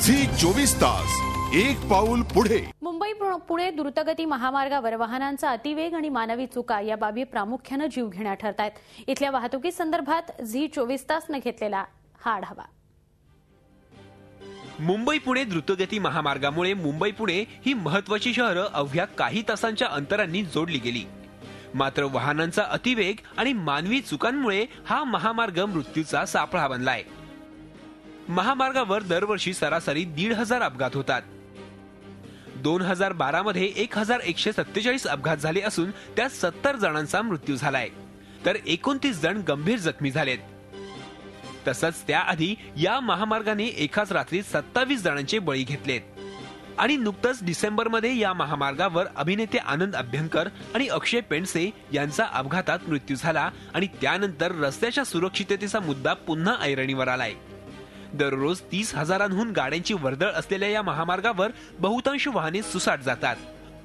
Zee 24 तास एक पाऊल पुढे। मुंबई पुणे द्रुतगती महामार्गावर वाहनांचा अतिवेग आणि मानवी चुका या बाबी प्रामुख्याने जीव घेण्या ठरतायत। इथल्या वाहतुकी संदर्भात झी 24 तासने घेतलेला हा आढावा। मुंबई पुणे द्रुतगती महामार्गामुळे मुंबई पुणे ही महत्त्वाची शहरं अवघ्या काही तासांच्या अंतरांनी जोडली गेली। मात्र वाहनांचा अतिवेग आणि मानवी चुकांमुळे हा महामार्ग मृत्यूचा सापळा बनलाय। महामार्गावर दरवर्षी सरासरी 1,500 अपघात होतात। 2012 मध्ये 1,147 अपघात झाले असून त्यात 70 जणांचा मृत्यू झालाय, तर 29 जण गंभीर जखमी झालेत। तसंच त्याआधी या महामार्गाने एकाच रात्री 27 जणांचे बळी घेतलेत। आणि नुकतंच डिसेंबरमध्ये या महामार्गावर अभिनेते आनंद अभ्यंकर आणि अक्षय पेंडसे यांचा अपघातात मृत्यू झाला आणि त्यानंतर रस्त्याच्या सुरक्षिततेचा मुद्दा पुन्हा ऐरणीवर आलाय। दररोज 30,000हून गाड्यांची वर्दळ असलेल्या या महामार्गावर बहुतांश वाहने सुसाट जातात।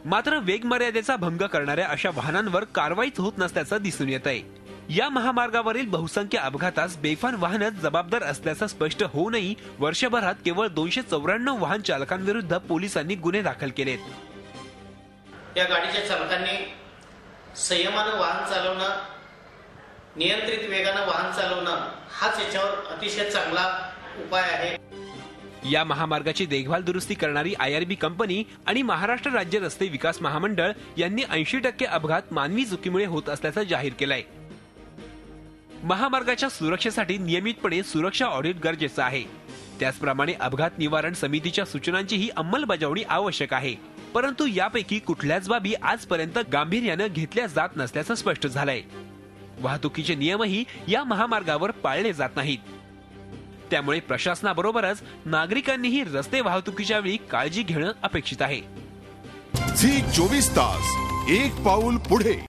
मात्र वेग मर्यादेचा भंग करणाऱ्या अशा वाहनांवर कारवाईच होत नसल्याचं दिसून येतंय। या महामार्गावरील बहुसंख्य अपघातास बेफाम वाहनच जबाबदार असल्याचं स्पष्ट होऊनही वर्षभरात केवळ 294 वाहन चालकांविरुद्ध पोलिसांनी गुन्हे दाखल केलेत। या गाडीच्या चालकांनी संयमानं वाहन चालवणं, नियंत्रित वेगानं वाहन चालवणं हाच याच्यावर अतिशय चांगला उपाय आहे। या महामार्गाची देखभाल दुरुस्ती करणारी IRB कंपनी आणि महाराष्ट्र राज्य रस्ते विकास महामंडळ यांनी 80% अपघात मानवी चुकीमुळे होत असल्याचं जाहीर केलंय। महामार्गाच्या सुरक्षेसाठी नियमितपणे सुरक्षा ऑडिट गरजेचं आहे। त्याचप्रमाणे अपघात निवारण समितीच्या सूचनांचीही अंमलबजावणी आवश्यक आहे। परंतु यापैकी कुठल्याच बाबी आजपर्यंत गांभीर्यानं घेतल्या जात नसल्याचं स्पष्ट झालंय। वाहतुकीचे नियमही या महामार्गावर पाळले जात नाहीत। त्यामुळे प्रशासनाबरोबरच नागरिकांनीही रस्ते वाहतुकीच्या वेळी काळजी घेणं अपेक्षित आहे। झी 24 तास एक पाऊल पुढे।